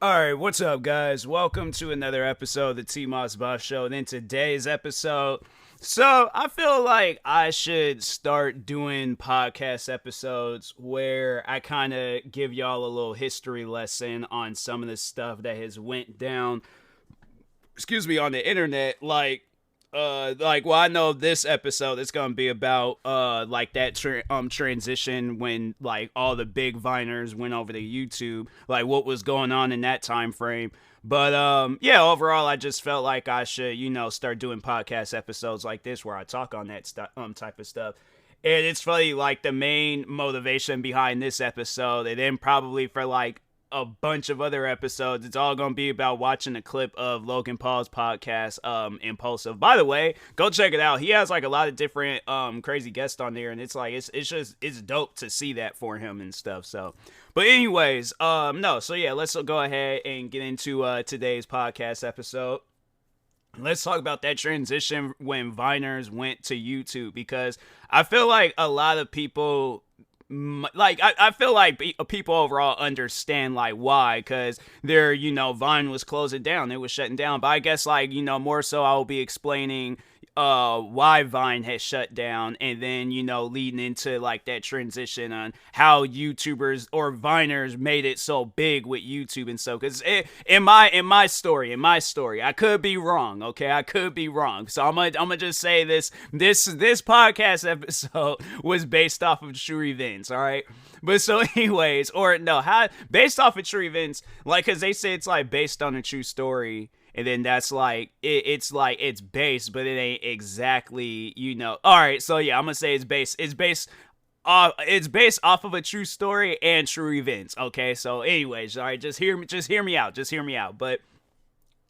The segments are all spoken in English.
Alright, what's up, guys? Welcome to another episode of the TMossBoss Show. And in today's episode, I feel like I should start doing podcast episodes where I kind of give y'all a little history lesson on some of the stuff that has went down, on the internet. Well, I know this episode is gonna be about like that transition when like all the big Viners went over to YouTube, like what was going on in that time frame. But yeah, overall, I just felt like I should start doing podcast episodes like this where I talk on that type of stuff. And it's funny, like the main motivation behind this episode, and then probably for like a bunch of other episodes, it's all gonna be about watching a clip of Logan Paul's podcast, Impulsive. By the way, go check it out. He has like a lot of different crazy guests on there, and it's like it's dope to see that for him and stuff. So, but anyways, no, so yeah, let's go ahead and get into today's podcast episode. Let's talk about that transition when Viners went to YouTube, because I feel like a lot of people I feel like people overall understand like why, because they're Vine was closing down, it was shutting down. But I guess like more so I will be explaining why Vine has shut down, and then leading into like that transition on how YouTubers or Viners made it so big with YouTube and so. Because in my story, I could be wrong. Okay, I could be wrong. So I'm gonna just say this podcast episode was based off of true events. All right. But so, anyways, or no, how based off of true events, like, because they say it's like based on a true story, and then that's like it's like it's based, but it ain't exactly, All right, so yeah, I'm gonna say it's based. It's based off of a true story and true events. Okay, so anyways, all right, just hear me out. But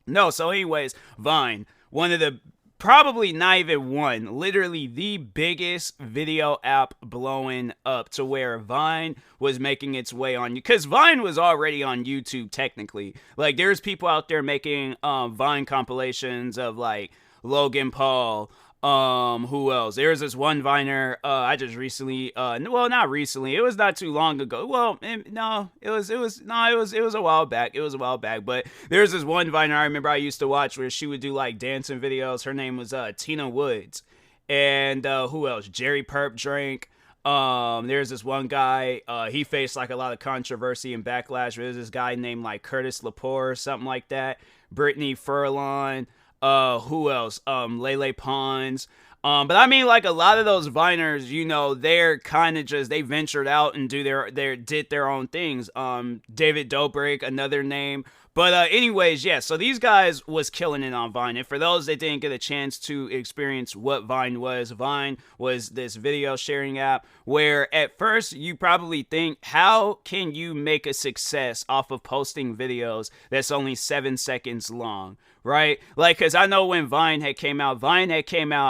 no, so anyways, Vine, one of the probably not even one, literally the biggest video app blowing up, to where Vine was making its way on, because Vine was already on YouTube technically. Like there's people out there making Vine compilations of like Logan Paul. Who else? There's this one Viner I just recently well, not recently, it was not too long ago. Well, no, it was a while back. But there's this one Viner I remember I used to watch where she would do like dancing videos. Her name was Tina Woods. And who else? Jerry Perp Drink. There's this one guy, he faced like a lot of controversy and backlash. There's this guy named like Curtis Lepore or something like that. Brittany Furlan. Who else? Lele Pons. But I mean, like a lot of those Viners, they're kind of just, they ventured out and did their own things. David Dobrik, another name. But anyways, yeah, so these guys was killing it on Vine. And for those that didn't get a chance to experience what Vine was this video sharing app where at first you probably think, how can you make a success off of posting videos that's only 7 seconds long? Right? Like, because I know when Vine had came out,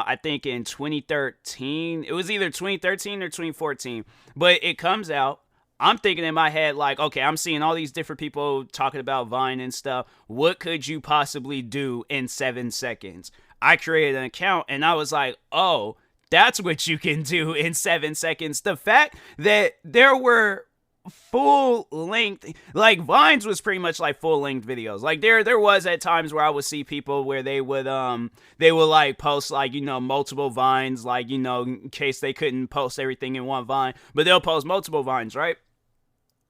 I think in 2013. It was either 2013 or 2014. But it comes out, I'm thinking in my head, like, okay, I'm seeing all these different people talking about Vine and stuff. What could you possibly do in 7 seconds? I created an account and I was like, oh, that's what you can do in 7 seconds. The fact that there were full length, like Vines was pretty much like full length videos. Like there was at times where I would see people where they would like post like multiple Vines, like in case they couldn't post everything in one Vine, but they'll post multiple Vines, right?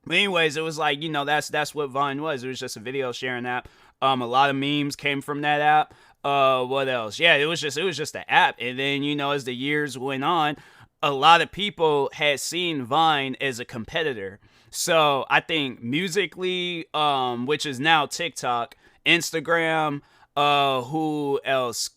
But anyways, it was like, that's what Vine was. It was just a video sharing app. A lot of memes came from that app. What else? Yeah, it was just an app. And then, as the years went on, a lot of people had seen Vine as a competitor. So I think musically, which is now TikTok, Instagram, who else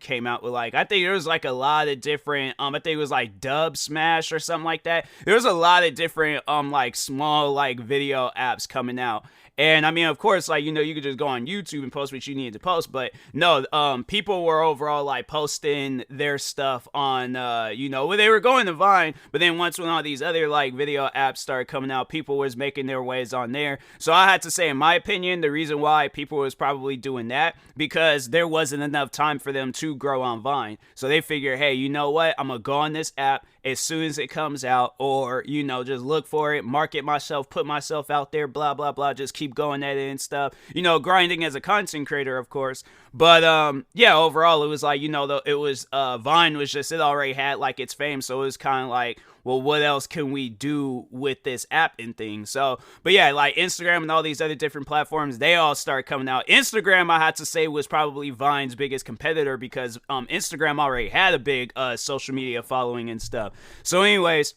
came out with, like, I think there was like a lot of different, I think it was like Dub Smash or something like that. There was a lot of different like small like video apps coming out. And I mean, of course, like, you could just go on YouTube and post what you needed to post, but no, people were overall like posting their stuff on, where they were going to Vine, but then once when all these other like video apps started coming out, people was making their ways on there. So I had to say, in my opinion, the reason why people was probably doing that, because there wasn't enough time for them to grow on Vine. So they figure, hey, you know what? I'm gonna go on this app as soon as it comes out, or, you know, just look for it, market myself, put myself out there, blah, blah, blah, just keep going at it and stuff, you know, grinding as a content creator, of course. But, yeah, overall, it was like, you know, it was, Vine was just, it already had, like, its fame, so it was kind of like, well, what else can we do with this app and things? So, but yeah, like Instagram and all these other different platforms, they all start coming out. Instagram, I had to say, was probably Vine's biggest competitor, because Instagram already had a big social media following and stuff. So anyways,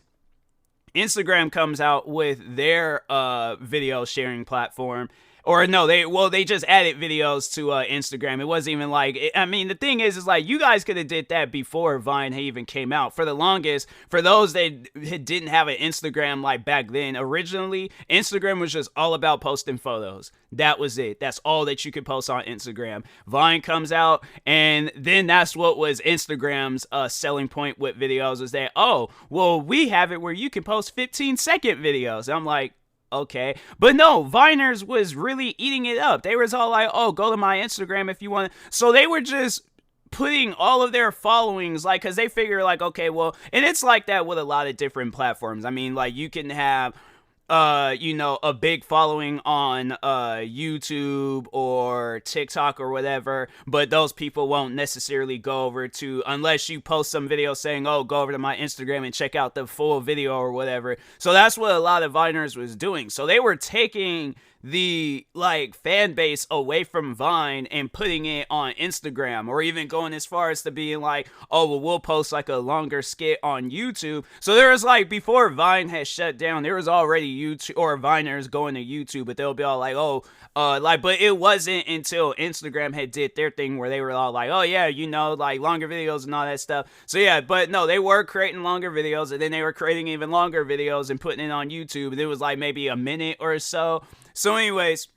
Instagram comes out with their video sharing platform. Or no, they just added videos to Instagram. It wasn't even like, I mean, the thing is like, you guys could have did that before Vine even came out. For the longest, for those that didn't have an Instagram like back then, originally, Instagram was just all about posting photos. That was it. That's all that you could post on Instagram. Vine comes out, and then that's what was Instagram's selling point with videos, is that, oh, well, we have it where you can post 15-second videos. And I'm like, okay. But no, Viners was really eating it up. They was all like, oh, go to my Instagram if you want. So they were just putting all of their followings, like, because they figure like, okay, well, and it's like that with a lot of different platforms. I mean, like, you can have you know, a big following on YouTube or TikTok or whatever, but those people won't necessarily go over to, unless you post some video saying, oh, go over to my Instagram and check out the full video or whatever. So that's what a lot of Viners was doing. So they were taking the like fan base away from Vine and putting it on Instagram, or even going as far as to being like, oh, well, we'll post like a longer skit on YouTube. So there was like, before Vine had shut down, there was already YouTube or Viners going to YouTube, but they'll be all like, oh, like, but it wasn't until Instagram had did their thing where they were all like, oh yeah, you know, like longer videos and all that stuff. So yeah, but no, they were creating longer videos, and then they were creating even longer videos and putting it on YouTube, and it was like maybe a minute or so. So anyways,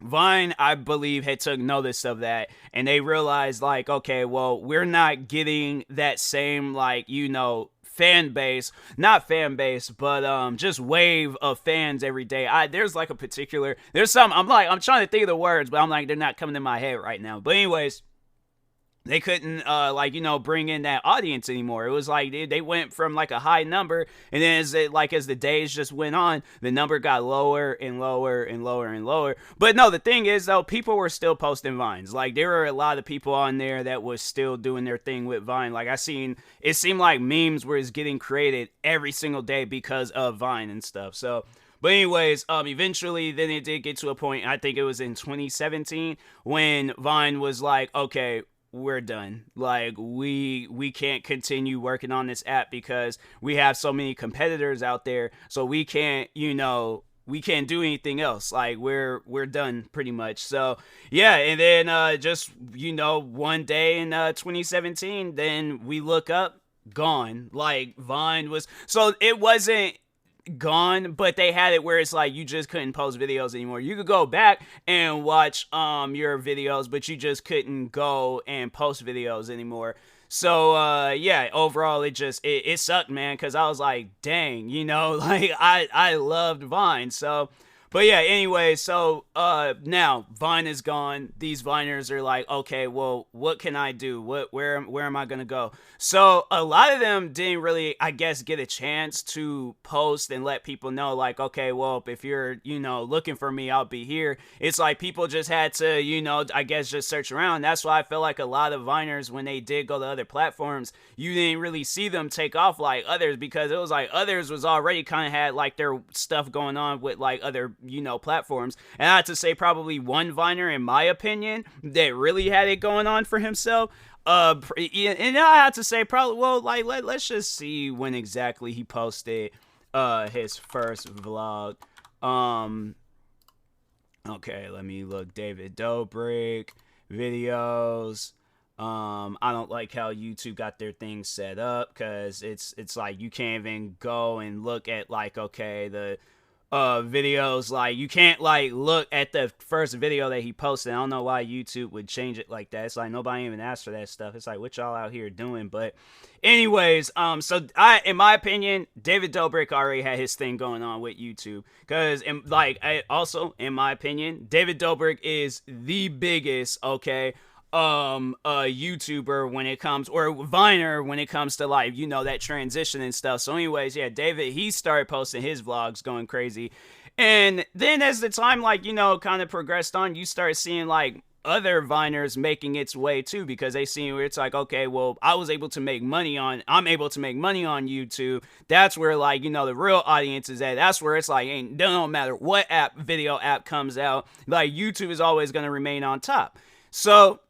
Vine, I believe, had took notice of that, and they realized like, okay, well, we're not getting that same, like, you know, fan base, not fan base, but just wave of fans every day. There's like a particular, there's some, I'm trying to think of the words, but I'm like, they're not coming to my head right now. But anyways, they couldn't, like, you know, bring in that audience anymore. It was like they went from like a high number, and then as the days just went on, the number got lower and lower and lower and lower. But no, the thing is though, people were still posting Vines. Like, there were a lot of people on there that was still doing their thing with Vine. Like, it seemed like memes were getting created every single day because of Vine and stuff. So, but anyways, eventually then it did get to a point, I think it was in 2017, when Vine was like, okay, we're done. Like, we can't continue working on this app because we have so many competitors out there. So we can't, you know, we can't do anything else. Like, we're done pretty much. So yeah, and then just, you know, one day in 2017, then we look up, gone. Like, Vine was, so it wasn't gone, but they had it where it's like you just couldn't post videos anymore. You could go back and watch your videos, but you just couldn't go and post videos anymore. So yeah, overall it sucked, man, because I was like, dang, you know, like I loved Vine. So but yeah, anyway, so now Vine is gone. These Viners are like, okay, well, what can I do? Where am I gonna go? So a lot of them didn't really, I guess, get a chance to post and let people know, like, okay, well, if you're, you know, looking for me, I'll be here. It's like people just had to, you know, I guess just search around. That's why I feel like a lot of Viners, when they did go to other platforms, you didn't really see them take off like others, because it was like others was already kind of had like their stuff going on with like other, you know, platforms. And I have to say probably one Viner, in my opinion, that really had it going on for himself. And I have to say probably, well, like, let's just see when exactly he posted his first vlog. Okay, let me look. David Dobrik videos. I don't like how YouTube got their thing set up, because it's like you can't even go and look at like, okay, the videos, like you can't like look at the first video that he posted. I don't know why YouTube would change it like that. It's like nobody even asked for that stuff. It's like, what y'all out here doing? But anyways, so in my opinion, David Dobrik already had his thing going on with YouTube, because also in my opinion, David Dobrik is the biggest, okay, YouTuber when it comes, or Viner when it comes to like, you know, that transition and stuff. So anyways, yeah, David, he started posting his vlogs going crazy. And then as the time, like, you know, kind of progressed on, you start seeing like other Viners making its way too, because they see where it's like, okay, well, I'm able to make money on YouTube. That's where, like, you know, the real audience is at. That's where it's like, ain't, don't matter what video app comes out, like YouTube is always going to remain on top. So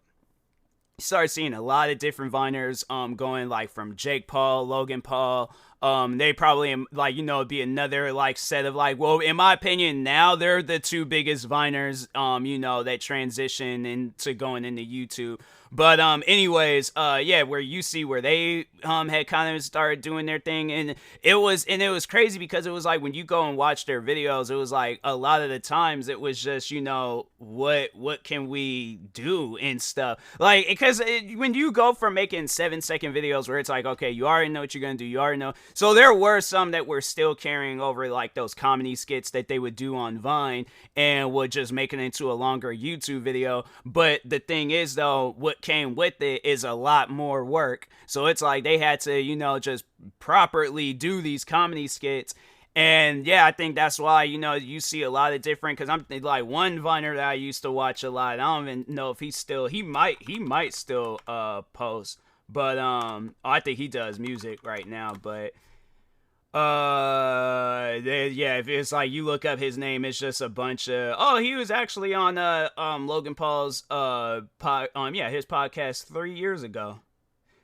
start seeing a lot of different Viners going like from Jake Paul, Logan Paul. They probably, like, you know, be another like set of like, well, in my opinion, now they're the two biggest Viners, you know, that transition into going into YouTube. But anyways, yeah, where you see where they had kind of started doing their thing, and it was crazy because it was like when you go and watch their videos, it was like a lot of the times it was just, you know, what can we do and stuff, like, because when you go from making 7-second videos where it's like, okay, you already know what you're gonna do, you already know. So there were some that were still carrying over like those comedy skits that they would do on Vine and would just make it into a longer YouTube video. But the thing is though, what came with it is a lot more work. So it's like they had to, you know, just properly do these comedy skits. And yeah, I think that's why, you know, you see a lot of different, because I'm like one Viner that I used to watch a lot, I don't even know if he might still post, but I think he does music right now. But yeah, if it's like you look up his name, it's just a bunch of, oh, he was actually on Logan Paul's his podcast 3 years ago.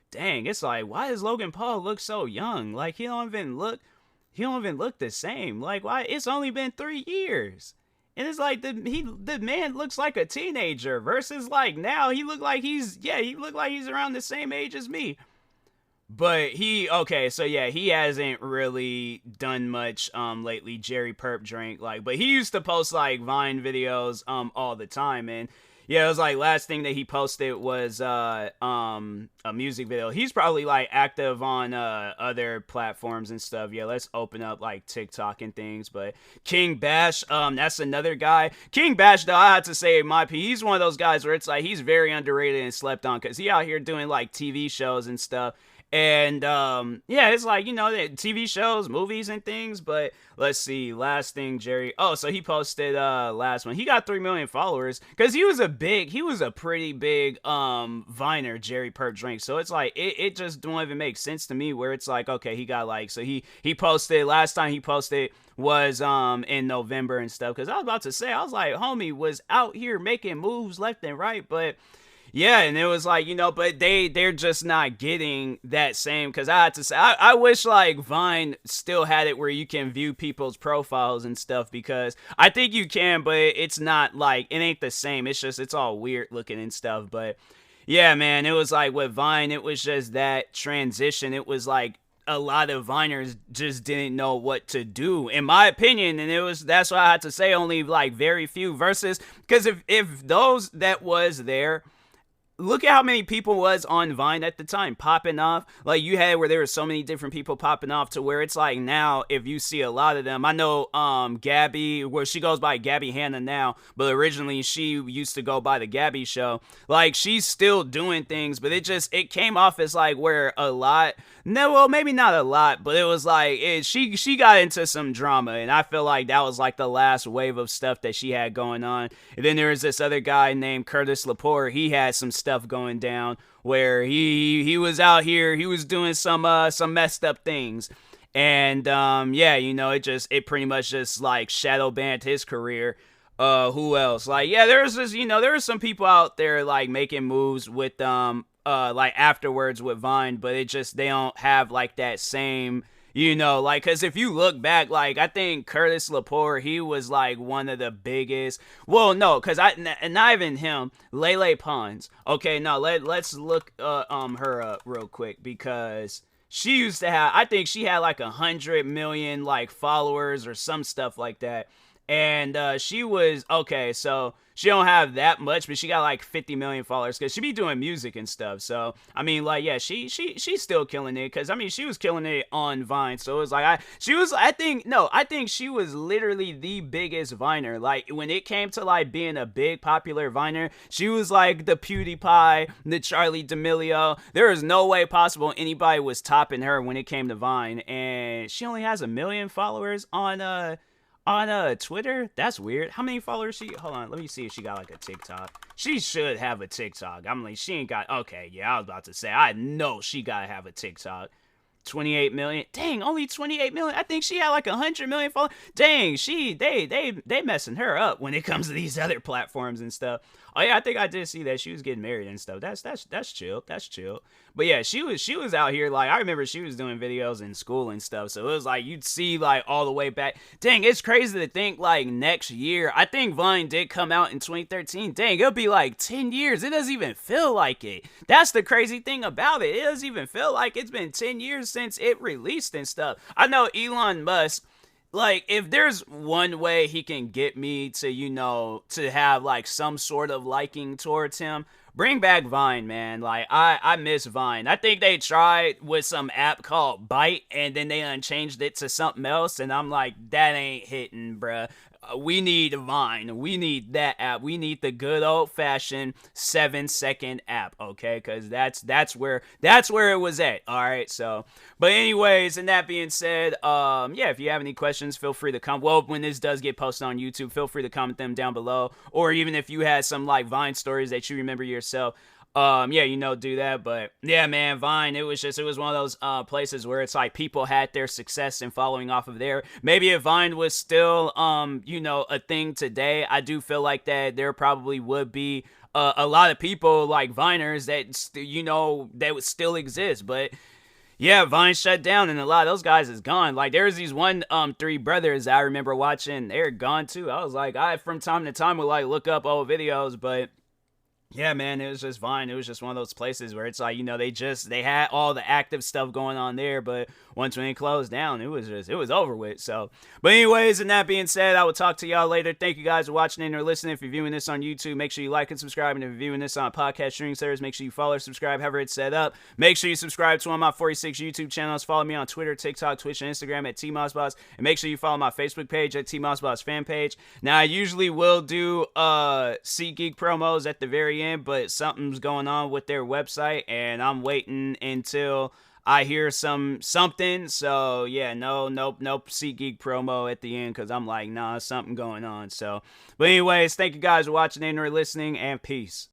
Dang, it's like, why does Logan Paul look so young? Like he don't even look the same. Like, why? It's only been 3 years. And it's like the man looks like a teenager versus like now he look like he's around the same age as me. But he hasn't really done much lately. Jerry Perp Drink, like, but he used to post like Vine videos all the time. And yeah, it was like last thing that he posted was a music video. He's probably like active on other platforms and stuff. Yeah, let's open up like TikTok and things. But King Bash, that's another guy. King Bash, though, I have to say, he's one of those guys where it's like he's very underrated and slept on, because he out here doing like TV shows and stuff. And yeah, it's like, you know, TV shows, movies and things. But let's see, last thing, Jerry. Oh, so he posted last one. He got 3 million followers because he was a pretty big Viner, Jerry Perp Drink. So it's like it just don't even make sense to me, where it's like, okay, he got like, so he posted, last time he posted was in November and stuff. Because I was about to say, I was like, homie was out here making moves left and right. But yeah, and it was like, you know, but they're just not getting that same, because I had to say, I wish like Vine still had it where you can view people's profiles and stuff, because I think you can, but it's not like, it ain't the same. It's just, it's all weird looking and stuff. But yeah, man, it was like with Vine, it was just that transition. It was like a lot of Viners just didn't know what to do, in my opinion. And that's why I had to say only like very few, versus, because if those that was there, look at how many people was on Vine at the time popping off. Like, you had where there were so many different people popping off, to where it's like now if you see a lot of them, I know Gabby, where she goes by Gabby Hanna now, but originally she used to go by the Gabby Show. Like, she's still doing things, but it came off as like where a lot, no, well, maybe not a lot, but it was like she got into some drama, and I feel like that was like the last wave of stuff that she had going on. And then there was this other guy named Curtis Lepore. He had some stuff going down where he was out here, he was doing some messed up things. And yeah, you know, it pretty much just like shadow banned his career. Who else? Like, yeah, there's just, you know, there are some people out there like making moves with like afterwards with Vine, but they don't have like that same, you know, like, because if you look back, like, I think Curtis Lepore, he was like one of the biggest, well, no, because not even him, Lele Pons. Okay, no, let's look her up real quick, because she used to have, I think she had like 100 million like followers or some stuff like that. And she was okay, so she don't have that much, but she got like 50 million followers because she be doing music and stuff. So I mean, like, yeah, she's still killing it, because I mean, she was killing it on Vine. So it was like I think she was literally the biggest Viner. Like, when it came to like being a big popular Viner, she was like the PewDiePie, the Charlie D'Amelio. There is no way possible anybody was topping her when it came to Vine, and she only has 1 million followers on Twitter. That's weird. How many followers she? Hold on, let me see if she got like a TikTok. She should have a TikTok. I'm like, she ain't got. Okay, yeah, I was about to say, I know she gotta have a TikTok. 28 million. Dang, only 28 million. I think she had like 100 million followers. Dang, they messing her up when it comes to these other platforms and stuff. Oh yeah, I think I did see that she was getting married and stuff. That's chill. That's chill. But yeah, she was out here, like, I remember she was doing videos in school and stuff. So it was like you'd see like all the way back. Dang, it's crazy to think like next year. I think Vine did come out in 2013. Dang, it'll be like 10 years. It doesn't even feel like it. That's the crazy thing about it. It doesn't even feel like it's been 10 years since it released and stuff. I know Elon Musk, like, if there's one way he can get me to, to have like some sort of liking towards him, bring back Vine, man. Like, I miss Vine. I think they tried with some app called Byte, and then they unchanged it to something else, and I'm like, that ain't hitting, bruh. We need Vine. We need that app. We need the good old-fashioned 7-second app, okay? Because that's where it was at. All right. So, but anyways, and that being said, yeah, if you have any questions, feel free to come. Well, when this does get posted on YouTube, feel free to comment them down below. Or even if you had some like Vine stories that you remember yourself, yeah, do that. But yeah, man, Vine, it was one of those places where it's like people had their success and following off of there. Maybe if Vine was still a thing today, I do feel like that there probably would be a lot of people like Viners that would still exist. But yeah, Vine shut down, and a lot of those guys is gone. Like, there's these three brothers I remember watching. They're gone too. I was like, I from time to time would like look up old videos, but yeah, man, it was just Vine. It was just one of those places where it's like, they had all the active stuff going on there, but once when it closed down, it was over with. So, but anyways, and that being said, I will talk to y'all later. Thank you guys for watching and or listening. If you're viewing this on YouTube, make sure you like and subscribe. And if you're viewing this on podcast streaming service, make sure you follow or subscribe, however it's set up. Make sure you subscribe to one of my 46 YouTube channels. Follow me on Twitter, TikTok, Twitch, and Instagram at TMossBoss. And make sure you follow my Facebook page at TMossBoss fan page. Now, I usually will do GEEK promos at the very end, but something's going on with their website, and I'm waiting until I hear something. So yeah, no GEEK promo at the end, because I'm like, nah, something going on. So, but anyways, thank you guys for watching and or listening, and peace.